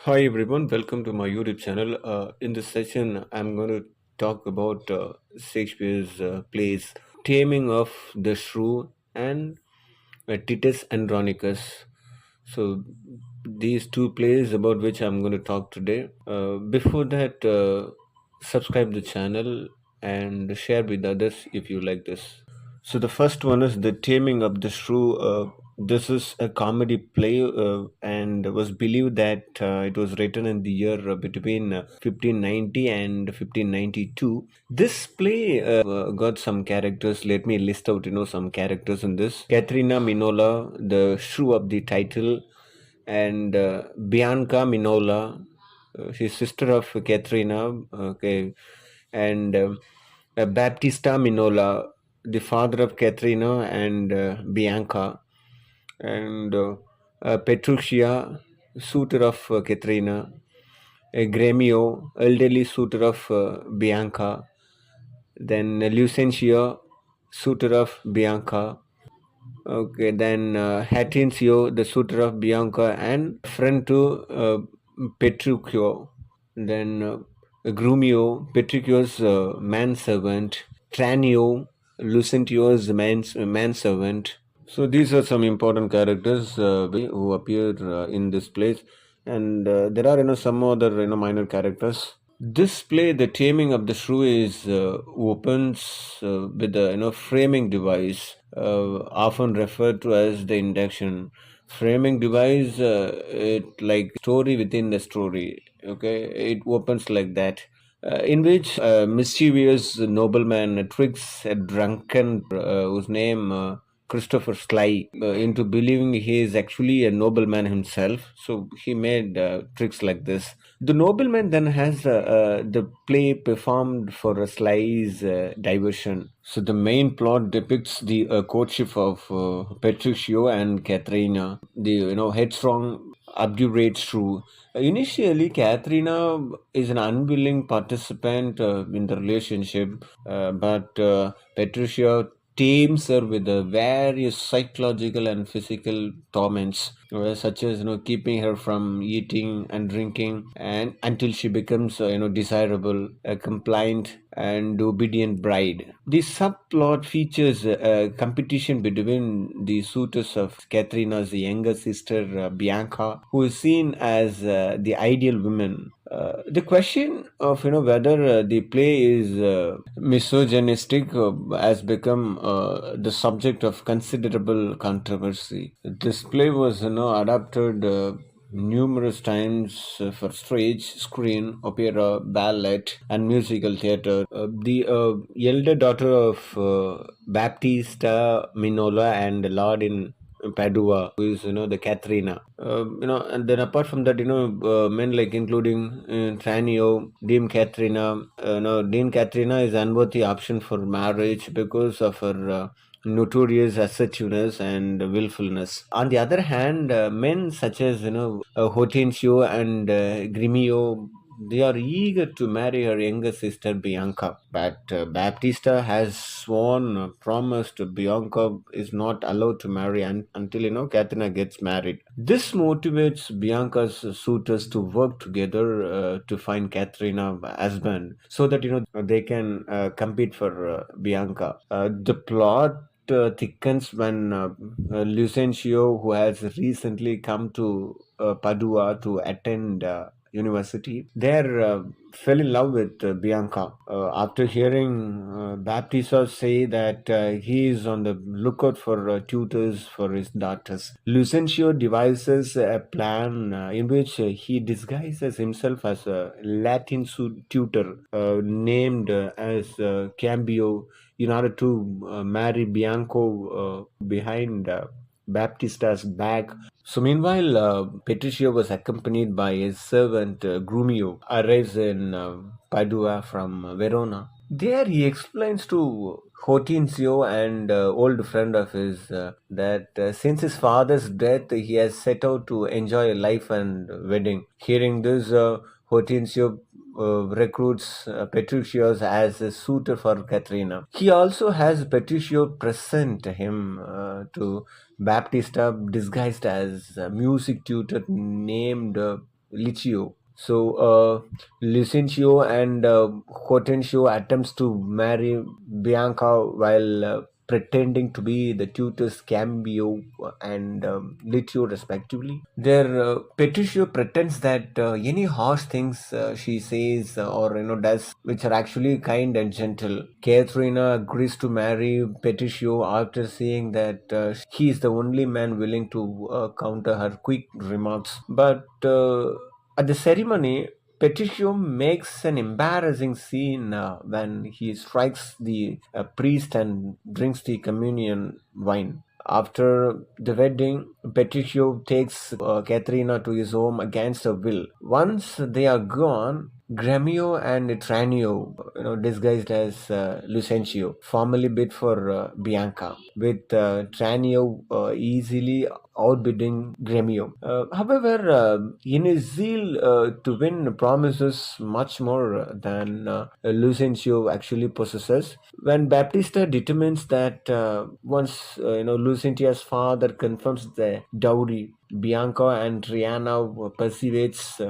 Hi everyone, welcome to my YouTube channel. In this session, I'm going to talk about Shakespeare's plays Taming of the Shrew and Titus Andronicus. So, these two plays about which I'm going to talk today. Before that, subscribe the channel and share with others if you like this. So the first one is The Taming of the Shrew. This is a comedy play and was believed that it was written in the year between 1590 and 1592. This play got some characters. Let me list out, some characters in this. Katharina Minola, the shrew of the title, and Bianca Minola, she's sister of Katharina, okay, and Baptista Minola, the father of Katharina and Bianca, and Petruchia, suitor of Katharina, Gremio, elderly suitor of Bianca, then Lucentia, suitor of Bianca. Okay, then Hatincio, the suitor of Bianca, and friend to Petruchio. Then Grumio, Petruchio's manservant. Tranio, Lucentio's manservant. So these are some important characters who appear in this place, and there are some other minor characters. This play, The Taming of the Shrew, is opens with a framing device, often referred to as the induction. Framing device, it like story within the story. Okay, it opens like that. In which a mischievous nobleman tricks a drunken whose name Christopher Sly into believing he is actually a nobleman himself. So he made tricks like this. The nobleman then has the play performed for a Sly's diversion. So the main plot depicts the courtship of Petruchio and Katharina, the headstrong, obdurate shrew. Initially, Katharina is an unwilling participant in the relationship, but Petruchio tames her with the various psychological and physical torments, such as keeping her from eating and drinking, and until she becomes desirable, a compliant and obedient bride. The subplot features a competition between the suitors of Katharina's younger sister Bianca, who is seen as the ideal woman. The question of whether the play is misogynistic has become the subject of considerable controversy. This play was adapted numerous times for stage, screen, opera, ballet, and musical theatre. The elder daughter of Baptista Minola and Lord in Padua, who is the Katharina. And then apart from that, men like including Tranio, Dame Katharina. Dame Katharina is unworthy option for marriage because of her notorious assertiveness and willfulness. On the other hand, men such as Hortensio and Grimio, they are eager to marry her younger sister Bianca, but Baptista has sworn, promised Bianca is not allowed to marry until Katrina gets married. This motivates Bianca's suitors to work together to find Katrina husband, so that they can compete for Bianca. The plot thickens when Lucencio, who has recently come to Padua to attend university, there fell in love with Bianca. After hearing Baptista say that he is on the lookout for tutors for his daughters, Lucencio devises a plan in which he disguises himself as a Latin tutor named as Cambio in order to marry Bianco behind Baptista's back. So meanwhile, Petruchio was accompanied by his servant Grumio, arrives in Padua from Verona. There he explains to Hortensio and old friend of his that since his father's death, he has set out to enjoy life and wedding. Hearing this, Hortensio recruits Petruchio as a suitor for Katrina. He also has Petruchio present him to Baptista disguised as a music tutor named Licio. So Licentio and Hortensio attempts to marry Bianca while pretending to be the tutors Cambio and Litio respectively. Their Petruchio pretends that any harsh things she says or does, which are actually kind and gentle. Katharina agrees to marry Petruchio after seeing that he is the only man willing to counter her quick remarks. But at the ceremony, Petruchio makes an embarrassing scene when he strikes the priest and drinks the communion wine. After the wedding, Petruchio takes Caterina to his home against her will. Once they are gone, Gremio and Tranio, disguised as Lucentio, formally bid for Bianca, with Tranio easily outbidding Gremio. However, in his zeal to win promises much more than Lucentio actually possesses. When Baptista determines that once Lucentia's father confirms the dowry, Bianca and Triana persuades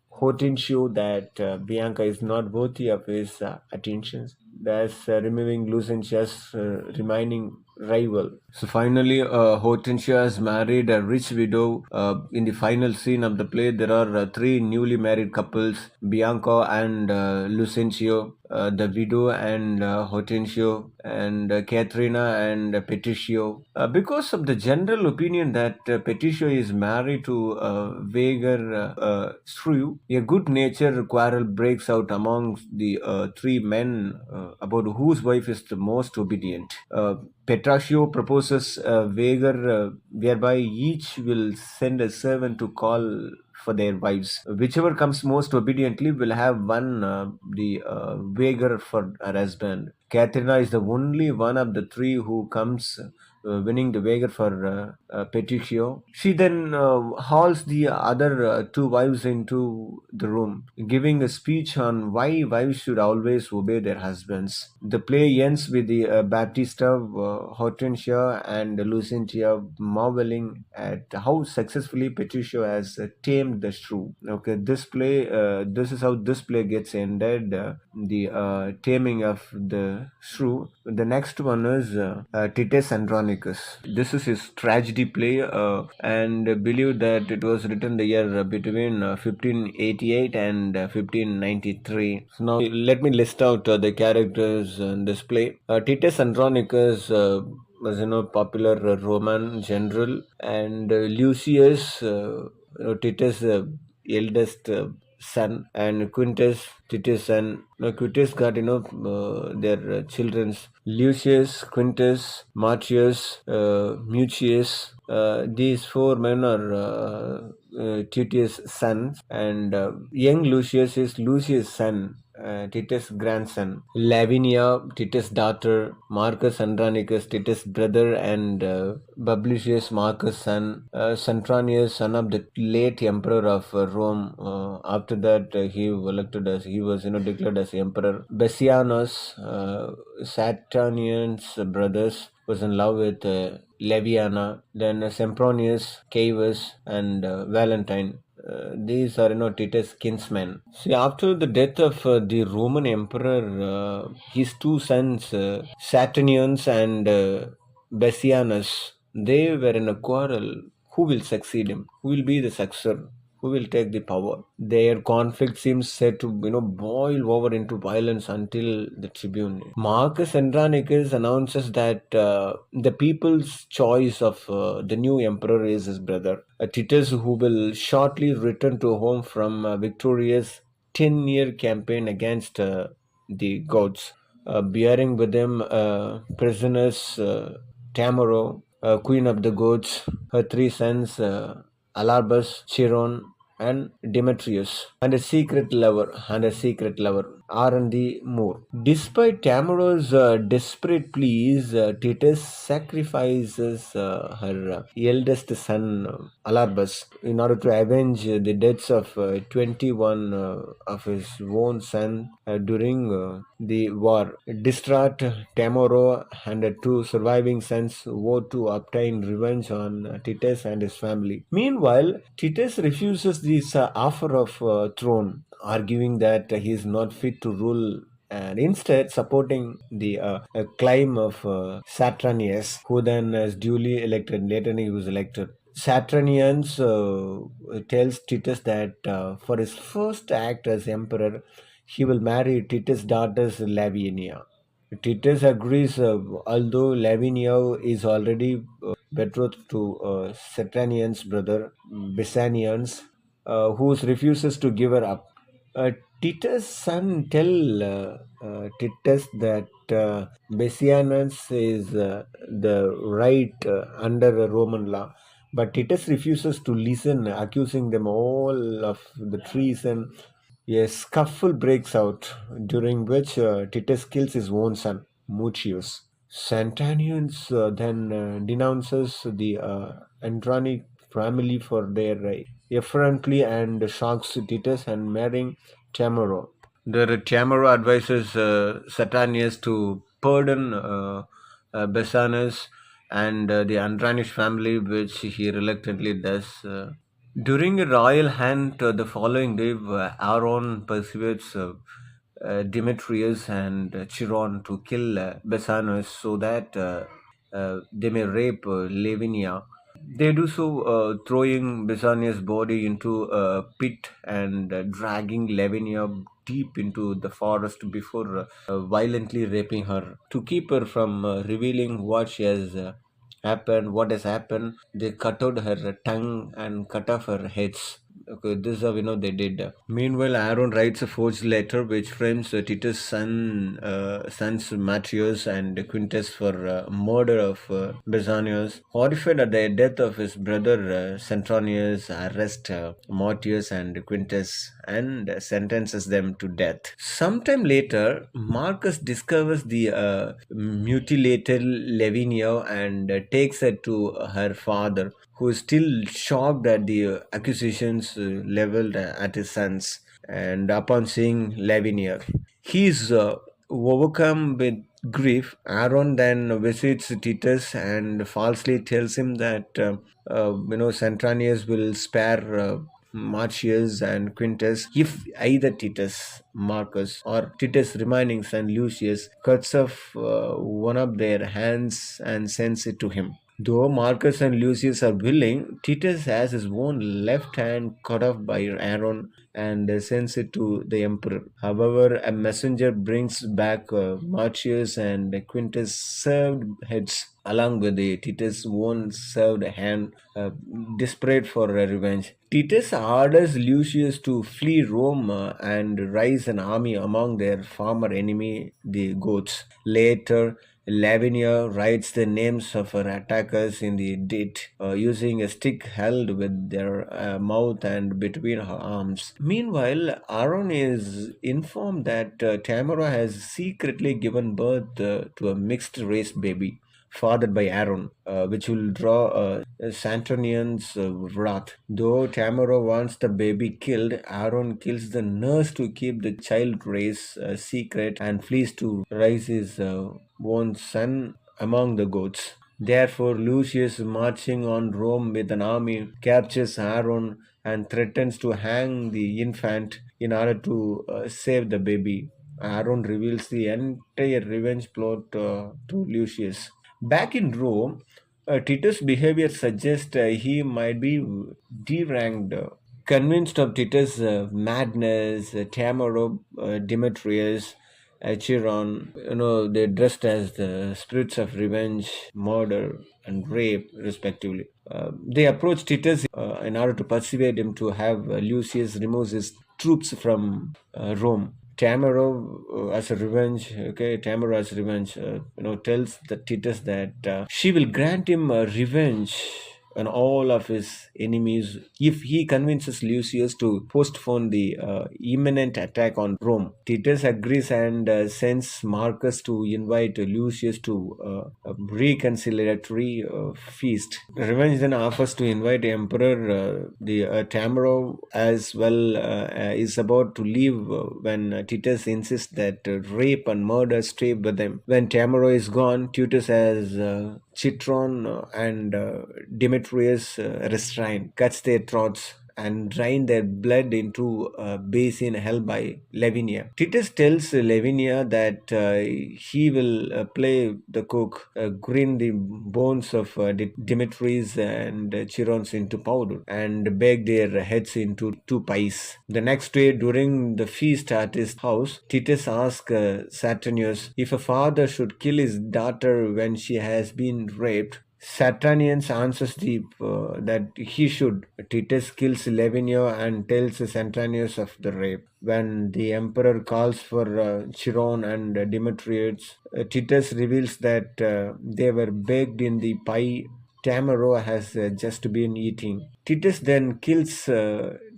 Hortensio that Bianca is not worthy of his attentions, thus removing Lucentia's remaining rival. So finally, Hortensia has married a rich widow. In the final scene of the play, there are three newly married couples, Bianca and Lucentio, the widow and Hortensio, and Caterina and Petitio. Because of the general opinion that Petitio is married to Vegar Shrew, a good natured quarrel breaks out among the three men about whose wife is the most obedient. Petraccio proposes a wager whereby each will send a servant to call for their wives. Whichever comes most obediently will have won the wager for her husband. Katrina is the only one of the three who comes winning the wager for Petruchio. She then hauls the other two wives into the room, giving a speech on why wives should always obey their husbands. The play ends with the Baptista, Hortensia, and Lucentia marveling at how successfully Petruchio has tamed the shrew. Okay, this is how this play gets ended. The taming of the shrew. The next one is Titus Andronicus. This is his tragedy play, and believe that it was written the year between 1588 and 1593. So now let me list out the characters in this play. Titus Andronicus was popular Roman general, and Lucius, Titus' eldest son, and Quintus Titus son. Quintus got their children's Lucius, Quintus, Martius, Mucius. These four men are Titus' sons, and young Lucius is Lucius' son. Titus' grandson, Lavinia, Titus' daughter, Marcus Andronicus, Titus' brother, and Publius Marcus' son, Centronius, son of the late emperor of Rome. After that, he was declared as emperor. Bessianus, Saturnian's brothers, was in love with Leviana. Then Sempronius, Caius, and Valentine. These are Titus' kinsmen. See, after the death of the Roman emperor, his two sons, Saturnians and Bessianus, they were in a quarrel. Who will succeed him? Who will be the successor? Who will take the power? Their conflict seems set to boil over into violence until the tribune. Marcus Andronicus announces that the people's choice of the new emperor is his brother Titus, who will shortly return to home from a victorious 10-year campaign against the gods, bearing with him prisoners Tamaro, queen of the gods, her three sons Alarbus, Chiron, and Demetrius, and a secret lover. R&D more. Despite Tamar's desperate pleas, Titus sacrifices her eldest son, Alarbus, in order to avenge the deaths of 21 of his own son during the war. Distraught, Tamoro and her two surviving sons vow to obtain revenge on Titus and his family. Meanwhile, Titus refuses this offer of throne, arguing that he is not fit to rule and instead supporting the claim of Satranius, who then is duly elected. Later he was elected. Saturnians tells Titus that for his first act as emperor, he will marry Titus' daughter Lavinia. Titus agrees, although Lavinia is already betrothed to Saturnian's brother Bessanians, who refuses to give her up. Titus' son tell Titus that Bessianus is the right under Roman law, but Titus refuses to listen, accusing them all of the treason. A scuffle breaks out, during which Titus kills his own son, Mutius. Santanians then denounces the Andronic family for their effrontery and shocks Titus and marrying Tamaro. The Tamaro advises Satanius to pardon Besanus and the Andronic family, which he reluctantly does. During a royal hunt the following day, Aaron persuades Demetrius and Chiron to kill Besanus so that they may rape Lavinia. They do so, throwing Besania's body into a pit and dragging Lavinia deep into the forest before violently raping her. To keep her from revealing what has happened, they cut out her tongue and cut off her heads. Okay, this is how we know they did. Meanwhile, Aaron writes a forged letter which frames Titus' sons Matthias and Quintus for murder of Basanius. Horrified at the death of his brother Centronius, arrests Matthias and Quintus and sentences them to death. Sometime later, Marcus discovers the mutilated Lavinia and takes her to her father, who is still shocked at the accusations leveled at his sons. And upon seeing Lavinia, he is overcome with grief. Aaron then visits Titus and falsely tells him that Centranius will spare Marcius and Quintus if either Titus, Marcus, or Titus' remaining son Lucius cuts off one of their hands and sends it to him. Though Marcus and Lucius are willing, Titus has his own left hand cut off by Aaron and sends it to the emperor. However, a messenger brings back Marcius and Quintus' served heads along with the Titus' own served hand, desperate for revenge. Titus orders Lucius to flee Rome and raise an army among their former enemy, the Goths. Later, Lavinia writes the names of her attackers in the date using a stick held with their mouth and between her arms. Meanwhile, Aaron is informed that Tamara has secretly given birth to a mixed race baby fathered by Aaron, which will draw Saturnian's wrath. Though Tamara wants the baby killed, Aaron kills the nurse to keep the child race secret and flees to raise his own son among the goats. Therefore, Lucius, marching on Rome with an army, captures Aaron and threatens to hang the infant in order to save the baby. Aaron reveals the entire revenge plot to Lucius. Back in Rome, Titus' behavior suggests he might be deranked. Convinced of Titus' madness, Tamaro, Demetrius, Chiron, they dressed as the spirits of revenge, murder, and rape, respectively. They approached Titus in order to persuade him to have Lucius remove his troops from Rome. Tamaro, as a revenge, okay, Tamaro as revenge, tells the Titus that she will grant him revenge and all of his enemies if he convinces Lucius to postpone the imminent attack on Rome. Titus agrees and sends Marcus to invite Lucius to a reconciliatory feast. Revenge then offers to invite Emperor the Tamaro as well is about to leave when Titus insists that rape and murder stay with them. When Tamaro is gone, Titus has Citron and Demetrius restrained, cuts their throats and drain their blood into a basin held by Lavinia. Titus tells Lavinia that he will play the cook, grind the bones of Demetrius and Chirons into powder, and bake their heads into two pies. The next day, during the feast at his house, Titus asks Saturnius if a father should kill his daughter when she has been raped. Saturnius answers that he should. Titus kills Lavinia and tells Saturnius of the rape. When the emperor calls for Chiron and Demetrius, Titus reveals that they were baked in the pie Tamaro has just been eating. Titus then kills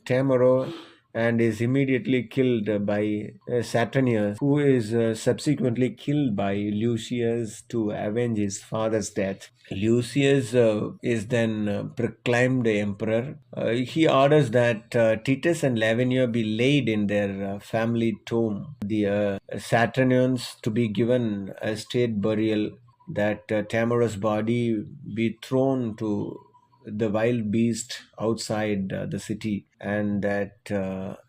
Tamaro and is immediately killed by Saturnius, who is subsequently killed by Lucius to avenge his father's death. Lucius is then proclaimed emperor. He orders that Titus and Lavinia be laid in their family tomb, the Saturnians to be given a state burial, that Tamaro's body be thrown to the wild beast outside the city, and that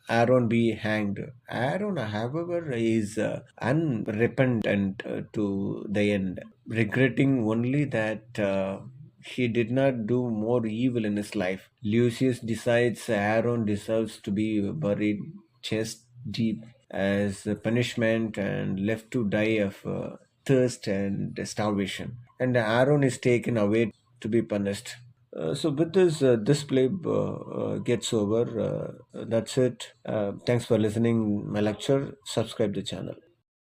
Aaron be hanged. Aaron, however, is unrepentant to the end, regretting only that he did not do more evil in his life. Lucius decides Aaron deserves to be buried chest deep as a punishment and left to die of thirst and starvation. And Aaron is taken away to be punished. So with this, this play gets over. That's it. Thanks for listening my lecture. Subscribe the channel.